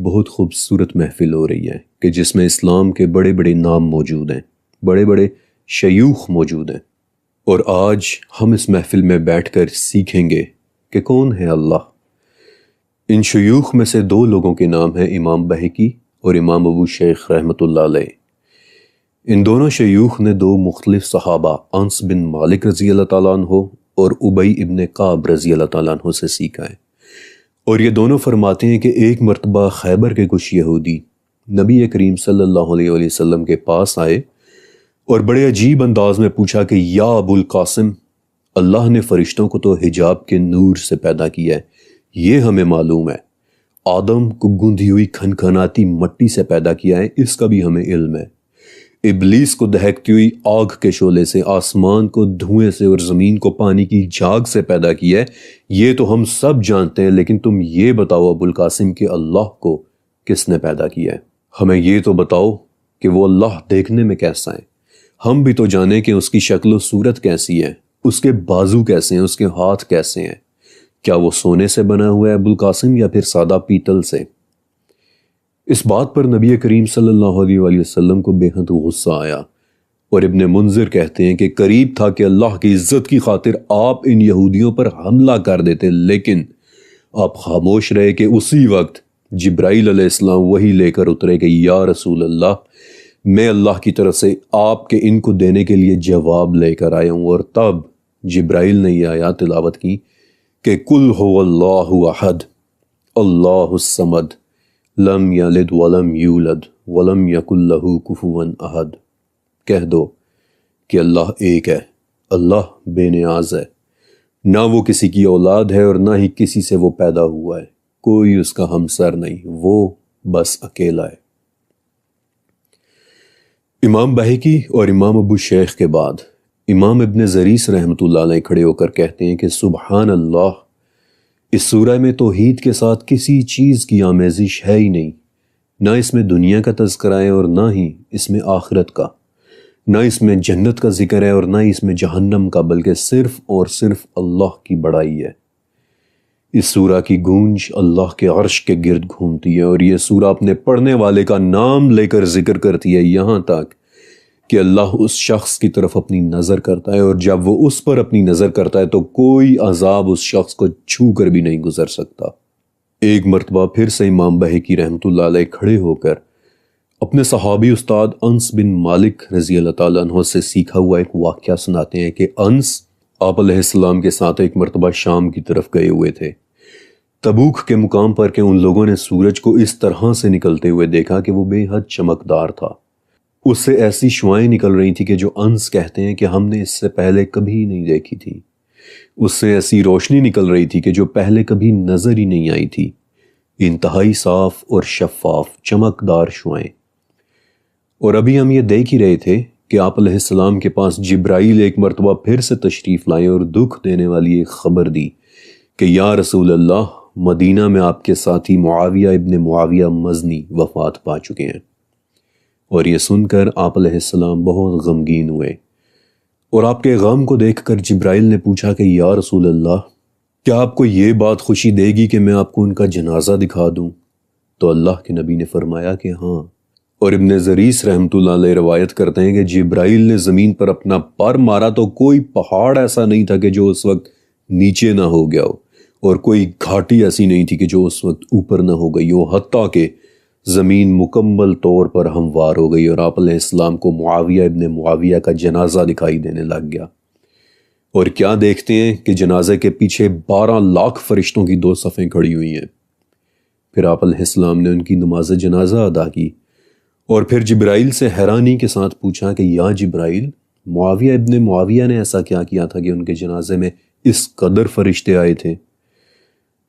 بہت خوبصورت محفل ہو رہی ہے کہ جس میں اسلام کے بڑے بڑے نام موجود ہیں، بڑے بڑے شیوخ موجود ہیں، اور آج ہم اس محفل میں بیٹھ کر سیکھیں گے کہ کون ہے اللہ۔ ان شیوخ میں سے دو لوگوں کے نام ہیں امام بہقی اور امام ابو شیخ رحمۃ اللہ علیہ۔ ان دونوں شیوخ نے دو مختلف صحابہ انس بن مالک رضی اللہ تعالیٰ عنہ اور ابی ابن کعب رضی اللہ تعالیٰ عنہ سے سیکھا ہے، اور یہ دونوں فرماتے ہیں کہ ایک مرتبہ خیبر کے کچھ یہودی نبی کریم صلی اللہ علیہ وسلم کے پاس آئے اور بڑے عجیب انداز میں پوچھا کہ یا ابو القاسم، اللہ نے فرشتوں کو تو حجاب کے نور سے پیدا کیا ہے، یہ ہمیں معلوم ہے، آدم کو گندھی ہوئی کھنکھناتی مٹی سے پیدا کیا ہے، اس کا بھی ہمیں علم ہے، ابلیس کو دہکتی ہوئی آگ کے شعلے سے، آسمان کو دھوئیں سے اور زمین کو پانی کی جھاگ سے پیدا کیا ہے، یہ تو ہم سب جانتے ہیں، لیکن تم یہ بتاؤ ابو القاسم کہ اللہ کو کس نے پیدا کیا ہے؟ ہمیں یہ تو بتاؤ کہ وہ اللہ دیکھنے میں کیسا ہے، ہم بھی تو جانیں کہ اس کی شکل و صورت کیسی ہے، اس کے بازو کیسے ہیں، اس کے ہاتھ کیسے ہیں، کیا وہ سونے سے بنا ہوا ہے ابو القاسم یا پھر سادہ پیتل سے؟ اس بات پر نبی کریم صلی اللہ علیہ وآلہ وسلم کو بے حد غصہ آیا، اور ابن منذر کہتے ہیں کہ قریب تھا کہ اللہ کی عزت کی خاطر آپ ان یہودیوں پر حملہ کر دیتے، لیکن آپ خاموش رہے کہ اسی وقت جبرائیل علیہ السلام وہی لے کر اترے کہ یا رسول اللہ، میں اللہ کی طرف سے آپ کے ان کو دینے کے لیے جواب لے کر آیا ہوں، اور تب جبرائیل نے یہ آیات تلاوت کی کہ قل هو اللہ احد اللہ الصمد لم یلد ولم یولد ولم یکن لہ کفوا احد۔ کہہ دو کہ اللہ ایک ہے، اللہ بے نیاز ہے، نہ وہ کسی کی اولاد ہے اور نہ ہی کسی سے وہ پیدا ہوا ہے، کوئی اس کا ہمسر نہیں، وہ بس اکیلا ہے۔ امام بہقی اور امام ابو شیخ کے بعد امام ابن زریس رحمۃ اللہ علیہ کھڑے ہو کر کہتے ہیں کہ سبحان اللہ، اس سورہ میں توحید کے ساتھ کسی چیز کی آمیزش ہے ہی نہیں، نہ اس میں دنیا کا تذکرہ ہے اور نہ ہی اس میں آخرت کا، نہ اس میں جنت کا ذکر ہے اور نہ ہی اس میں جہنم کا، بلکہ صرف اور صرف اللہ کی بڑائی ہے۔ اس سورہ کی گونج اللہ کے عرش کے گرد گھومتی ہے، اور یہ سورہ اپنے پڑھنے والے کا نام لے کر ذکر کرتی ہے، یہاں تک کہ اللہ اس شخص کی طرف اپنی نظر کرتا ہے، اور جب وہ اس پر اپنی نظر کرتا ہے تو کوئی عذاب اس شخص کو چھو کر بھی نہیں گزر سکتا۔ ایک مرتبہ پھر سے امام بہقی رحمۃ اللہ علیہ کھڑے ہو کر اپنے صحابی استاد انس بن مالک رضی اللہ تعالیٰ عنہ سے سیکھا ہوا ایک واقعہ سناتے ہیں کہ انس آپ علیہ السلام کے ساتھ ایک مرتبہ شام کی طرف گئے ہوئے تھے، تبوک کے مقام پر کہ ان لوگوں نے سورج کو اس طرح سے نکلتے ہوئے دیکھا کہ وہ بے حد چمکدار تھا، اس سے ایسی شعائیں نکل رہی تھی کہ جو انس کہتے ہیں کہ ہم نے اس سے پہلے کبھی نہیں دیکھی تھی، اس سے ایسی روشنی نکل رہی تھی کہ جو پہلے کبھی نظر ہی نہیں آئی تھی، انتہائی صاف اور شفاف چمکدار شعائیں۔ اور ابھی ہم یہ دیکھ ہی رہے تھے کہ آپ علیہ السلام کے پاس جبرائیل ایک مرتبہ پھر سے تشریف لائے اور دکھ دینے والی ایک خبر دی کہ یا رسول اللہ، مدینہ میں آپ کے ساتھی معاویہ ابن معاویہ مزنی وفات پا چکے ہیں۔ اور یہ سن کر آپ علیہ السلام بہت غمگین ہوئے، اور آپ کے غم کو دیکھ کر جبرائیل نے پوچھا کہ یا رسول اللہ، کیا آپ کو یہ بات خوشی دے گی کہ میں آپ کو ان کا جنازہ دکھا دوں؟ تو اللہ کے نبی نے فرمایا کہ ہاں۔ اور ابن زریس رحمۃ اللہ علیہ روایت کرتے ہیں کہ جبرائیل نے زمین پر اپنا پر مارا تو کوئی پہاڑ ایسا نہیں تھا کہ جو اس وقت نیچے نہ ہو گیا ہو، اور کوئی گھاٹی ایسی نہیں تھی کہ جو اس وقت اوپر نہ ہو گئی ہو، حتیٰ کہ زمین مکمل طور پر ہموار ہو گئی، اور آپ علیہ السلام کو معاویہ ابن معاویہ کا جنازہ دکھائی دینے لگ گیا۔ اور کیا دیکھتے ہیں کہ جنازے کے پیچھے 12 لاکھ فرشتوں کی 2 صفیں کھڑی ہوئی ہیں۔ پھر آپ علیہ السلام نے ان کی نماز جنازہ ادا کی، اور پھر جبرائیل سے حیرانی کے ساتھ پوچھا کہ یا جبرائیل، معاویہ ابن معاویہ نے ایسا کیا کیا تھا کہ ان کے جنازے میں اس قدر فرشتے آئے تھے؟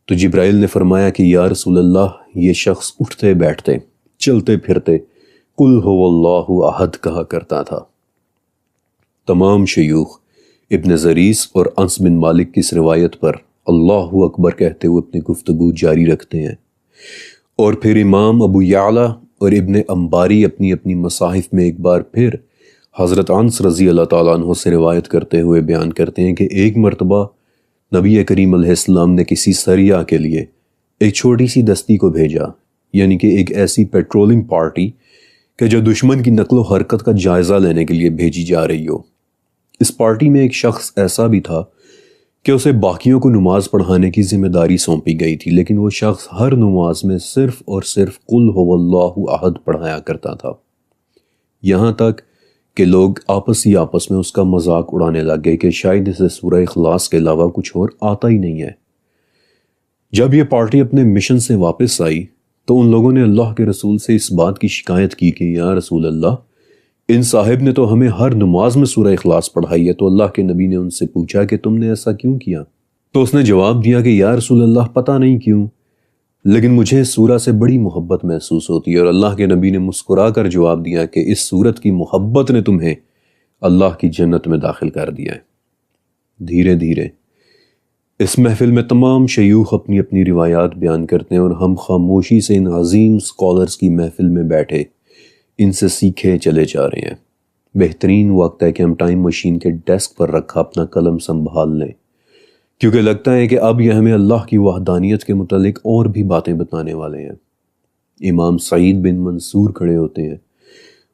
تو جبرائیل نے فرمایا کہ یا رسول اللہ، یہ شخص اٹھتے بیٹھتے چلتے پھرتے قل هو اللہ احد کہا کرتا تھا۔ تمام شیوخ ابن زریس اور انس بن مالک کی اس روایت پر اللہ اکبر کہتے ہوئے اپنی گفتگو جاری رکھتے ہیں، اور پھر امام ابو یعلا اور ابن انباری اپنی اپنی مصاحف میں ایک بار پھر حضرت انس رضی اللہ تعالیٰ عنہ سے روایت کرتے ہوئے بیان کرتے ہیں کہ ایک مرتبہ نبی کریم علیہ السلام نے کسی سریہ کے لیے ایک چھوٹی سی دستی کو بھیجا، یعنی کہ ایک ایسی پیٹرولنگ پارٹی کہ جو دشمن کی نقل و حرکت کا جائزہ لینے کے لیے بھیجی جا رہی ہو۔ اس پارٹی میں ایک شخص ایسا بھی تھا کہ اسے باقیوں کو نماز پڑھانے کی ذمہ داری سونپی گئی تھی، لیکن وہ شخص ہر نماز میں صرف اور صرف قل هو اللہ احد پڑھایا کرتا تھا، یہاں تک کہ لوگ آپس میں اس کا مذاق اڑانے لگ گئے کہ شاید اسے سورہ اخلاص کے علاوہ کچھ اور آتا ہی نہیں ہے۔ جب یہ پارٹی اپنے مشن سے واپس آئی تو ان لوگوں نے اللہ کے رسول سے اس بات کی شکایت کی کہ یا رسول اللہ، ان صاحب نے تو ہمیں ہر نماز میں سورہ اخلاص پڑھائی ہے۔ تو اللہ کے نبی نے ان سے پوچھا کہ تم نے ایسا کیوں کیا؟ تو اس نے جواب دیا کہ یا رسول اللہ، پتہ نہیں کیوں، لیکن مجھے اس سورہ سے بڑی محبت محسوس ہوتی ہے۔ اور اللہ کے نبی نے مسکرا کر جواب دیا کہ اس سورت کی محبت نے تمہیں اللہ کی جنت میں داخل کر دیا ہے۔ دھیرے دھیرے اس محفل میں تمام شیوخ اپنی اپنی روایات بیان کرتے ہیں اور ہم خاموشی سے ان عظیم سکولرز کی محفل میں بیٹھے ان سے سیکھے چلے جا رہے ہیں۔ بہترین وقت ہے کہ ہم ٹائم مشین کے ڈیسک پر رکھا اپنا قلم سنبھال لیں، کیونکہ لگتا ہے کہ اب یہ ہمیں اللہ کی وحدانیت کے متعلق اور بھی باتیں بتانے والے ہیں۔ امام سعید بن منصور کھڑے ہوتے ہیں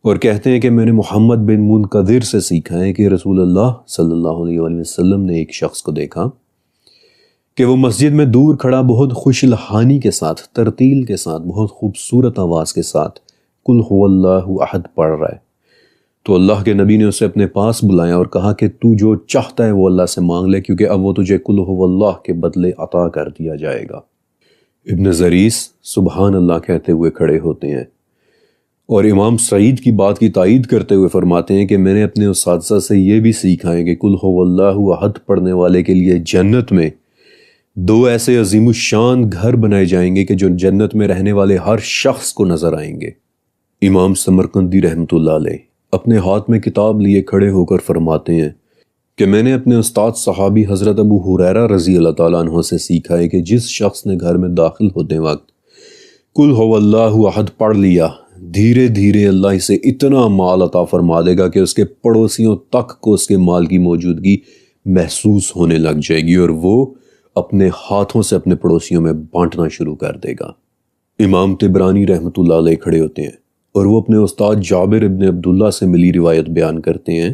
اور کہتے ہیں کہ میں نے محمد بن منقدر سے سیکھا ہے کہ رسول اللہ صلی اللہ علیہ وآلہ وسلم نے ایک شخص کو دیکھا کہ وہ مسجد میں دور کھڑا بہت خوش لحانی کے ساتھ، ترتیل کے ساتھ، بہت خوبصورت آواز کے ساتھ قل هو اللہ احد پڑھ رہا ہے۔ تو اللہ کے نبی نے اسے اپنے پاس بلایا اور کہا کہ تو جو چاہتا ہے وہ اللہ سے مانگ لے، کیونکہ اب وہ تجھے قل هو اللہ کے بدلے عطا کر دیا جائے گا۔ ابن زریس سبحان اللہ کہتے ہوئے کھڑے ہوتے ہیں اور امام سعید کی بات کی تائید کرتے ہوئے فرماتے ہیں کہ میں نے اپنے اساتذہ سے یہ بھی سیکھا ہے کہ قل هو اللہ احد پڑھنے والے کے لیے جنت میں دو ایسے عظیم الشان گھر بنائے جائیں گے کہ جو جنت میں رہنے والے ہر شخص کو نظر آئیں گے۔ امام سمرقندی رحمۃ اللہ علیہ اپنے ہاتھ میں کتاب لیے کھڑے ہو کر فرماتے ہیں کہ میں نے اپنے استاد صحابی حضرت ابو ہریرہ رضی اللہ تعالیٰ عنہ سے سیکھا ہے کہ جس شخص نے گھر میں داخل ہوتے وقت قل هو اللہ احد پڑھ لیا، دھیرے دھیرے اللہ اسے اتنا مال عطا فرما دے گا کہ اس کے پڑوسیوں تک کو اس کے مال کی موجودگی محسوس ہونے لگ جائے گی اور وہ اپنے ہاتھوں سے اپنے پڑوسیوں میں بانٹنا شروع کر دے گا۔ امام طبرانی رحمۃ اللہ علیہ کھڑے ہوتے ہیں اور وہ اپنے استاد جابر ابن عبداللہ سے ملی روایت بیان کرتے ہیں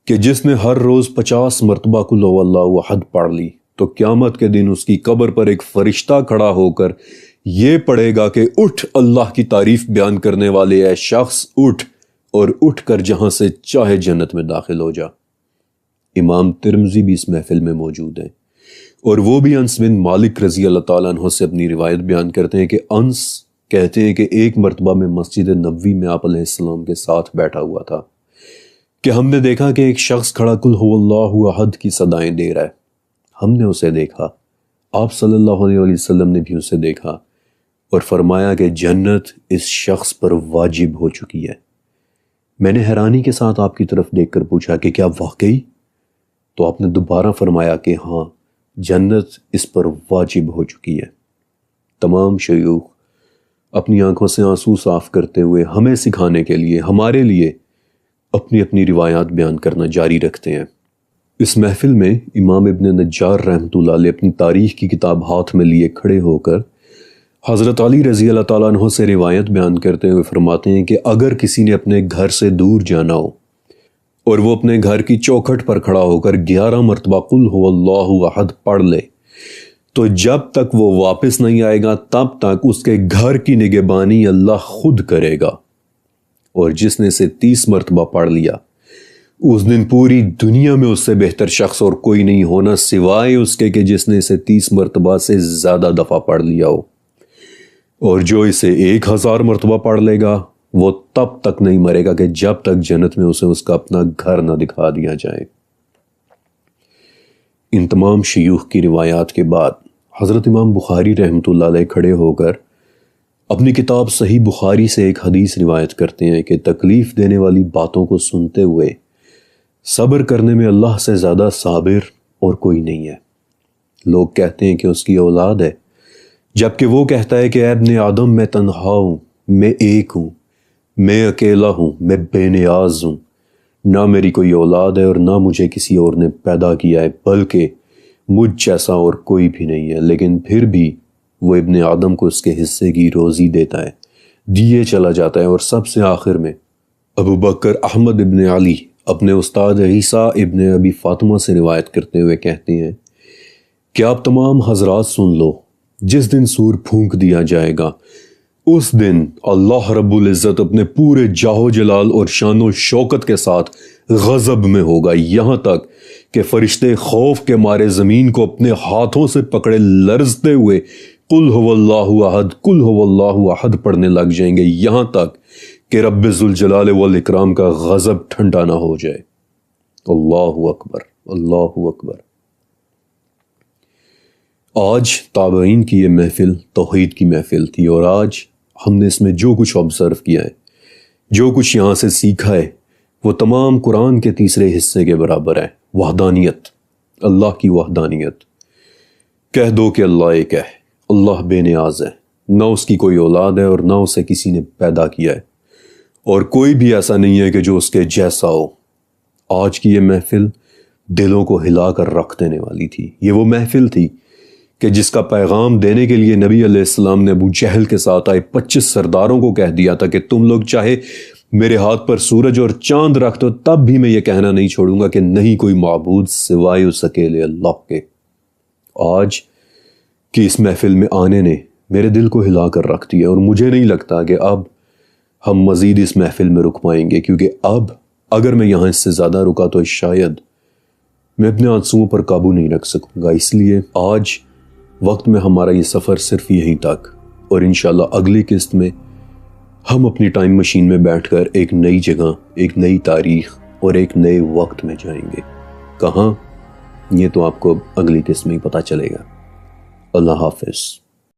کہ جس نے ہر روز 50 مرتبہ قل هو اللہ احد پڑھ لی تو قیامت کے دن اس کی قبر پر ایک فرشتہ کھڑا ہو کر یہ پڑھے گا کہ اٹھ اللہ کی تعریف بیان کرنے والے اے شخص، اٹھ اور اٹھ کر جہاں سے چاہے جنت میں داخل ہو جا۔ امام ترمذی بھی اس محفل میں موجود ہیں اور وہ بھی انس بن مالک رضی اللہ تعالیٰ عنہ سے اپنی روایت بیان کرتے ہیں کہ انس کہتے ہیں کہ ایک مرتبہ میں مسجد نبوی میں آپ علیہ السلام کے ساتھ بیٹھا ہوا تھا کہ ہم نے دیکھا کہ ایک شخص کھڑا قل هو اللہ احد کی صدائیں دے رہا ہے۔ ہم نے اسے دیکھا، آپ صلی اللہ علیہ وسلم نے بھی اسے دیکھا اور فرمایا کہ جنت اس شخص پر واجب ہو چکی ہے۔ میں نے حیرانی کے ساتھ آپ کی طرف دیکھ کر پوچھا کہ کیا واقعی؟ تو آپ نے دوبارہ فرمایا کہ ہاں، جنت اس پر واجب ہو چکی ہے۔ تمام شیوخ اپنی آنکھوں سے آنسو صاف کرتے ہوئے ہمیں سکھانے کے لیے، ہمارے لیے اپنی اپنی روایات بیان کرنا جاری رکھتے ہیں۔ اس محفل میں امام ابن نجار رحمۃ اللہ علیہ اپنی تاریخ کی کتاب ہاتھ میں لیے کھڑے ہو کر حضرت علی رضی اللہ تعالیٰ عنہ سے روایت بیان کرتے ہوئے فرماتے ہیں کہ اگر کسی نے اپنے گھر سے دور جانا ہو اور وہ اپنے گھر کی چوکھٹ پر کھڑا ہو کر 11 مرتبہ قل هو اللہ احد پڑھ لے تو جب تک وہ واپس نہیں آئے گا تب تک اس کے گھر کی نگہبانی اللہ خود کرے گا، اور جس نے اسے 30 مرتبہ پڑھ لیا اس دن پوری دنیا میں اس سے بہتر شخص اور کوئی نہیں ہونا سوائے اس کے کہ جس نے اسے 30 مرتبہ سے زیادہ دفعہ پڑھ لیا ہو، اور جو اسے 1000 مرتبہ پڑھ لے گا وہ تب تک نہیں مرے گا کہ جب تک جنت میں اسے اس کا اپنا گھر نہ دکھا دیا جائے۔ ان تمام شیوخ کی روایات کے بعد حضرت امام بخاری رحمۃ اللہ علیہ کھڑے ہو کر اپنی کتاب صحیح بخاری سے ایک حدیث روایت کرتے ہیں کہ تکلیف دینے والی باتوں کو سنتے ہوئے صبر کرنے میں اللہ سے زیادہ صابر اور کوئی نہیں ہے۔ لوگ کہتے ہیں کہ اس کی اولاد ہے، جبکہ وہ کہتا ہے کہ اے ابن آدم میں تنہا ہوں، میں ایک ہوں، میں اکیلا ہوں، میں بے نیاز ہوں، نہ میری کوئی اولاد ہے اور نہ مجھے کسی اور نے پیدا کیا ہے، بلکہ مجھ جیسا اور کوئی بھی نہیں ہے، لیکن پھر بھی وہ ابن آدم کو اس کے حصے کی روزی دیتا ہے، دیے چلا جاتا ہے۔ اور سب سے آخر میں ابو بکر احمد ابن علی اپنے استاد عیسیٰ ابن ابی فاطمہ سے روایت کرتے ہوئے کہتے ہیں کہ آپ تمام حضرات سن لو، جس دن سور پھونک دیا جائے گا اس دن اللہ رب العزت اپنے پورے جاہ و جلال اور شان و شوکت کے ساتھ غضب میں ہوگا، یہاں تک کہ فرشتے خوف کے مارے زمین کو اپنے ہاتھوں سے پکڑے لرزتے ہوئے قل هو اللہ احد قل هو اللہ احد پڑھنے لگ جائیں گے، یہاں تک کہ رب ذوالجلال والاکرام کا غضب ٹھنڈا نہ ہو جائے۔ اللہ اکبر، اللہ اکبر۔ آج تابعین کی یہ محفل توحید کی محفل تھی، اور آج ہم نے اس میں جو کچھ آبزرو کیا ہے، جو کچھ یہاں سے سیکھا ہے، وہ تمام قرآن کے تیسرے حصے کے برابر ہے۔ وحدانیت، اللہ کی وحدانیت۔ کہہ دو کہ اللہ ایک ہے، اللہ بے نیاز ہے، نہ اس کی کوئی اولاد ہے اور نہ اسے کسی نے پیدا کیا ہے، اور کوئی بھی ایسا نہیں ہے کہ جو اس کے جیسا ہو۔ آج کی یہ محفل دلوں کو ہلا کر رکھ دینے والی تھی۔ یہ وہ محفل تھی کہ جس کا پیغام دینے کے لیے نبی علیہ السلام نے ابو جہل کے ساتھ آئے 25 سرداروں کو کہہ دیا تھا کہ تم لوگ چاہے میرے ہاتھ پر سورج اور چاند رکھ دو، تب بھی میں یہ کہنا نہیں چھوڑوں گا کہ نہیں کوئی معبود سوائے اس اکیلے اللہ کے۔ آج کی اس محفل میں آنے نے میرے دل کو ہلا کر رکھ دیا، اور مجھے نہیں لگتا کہ اب ہم مزید اس محفل میں رک پائیں گے، کیونکہ اب اگر میں یہاں اس سے زیادہ رکا تو شاید میں اپنے آنسوؤں پر قابو نہیں رکھ سکوں گا۔ اس لیے آج وقت میں ہمارا یہ سفر صرف یہیں تک، اور انشاءاللہ اگلی قسط میں ہم اپنی ٹائم مشین میں بیٹھ کر ایک نئی جگہ، ایک نئی تاریخ اور ایک نئے وقت میں جائیں گے۔ کہاں، یہ تو آپ کو اگلی قسط میں ہی پتہ چلے گا۔ اللہ حافظ۔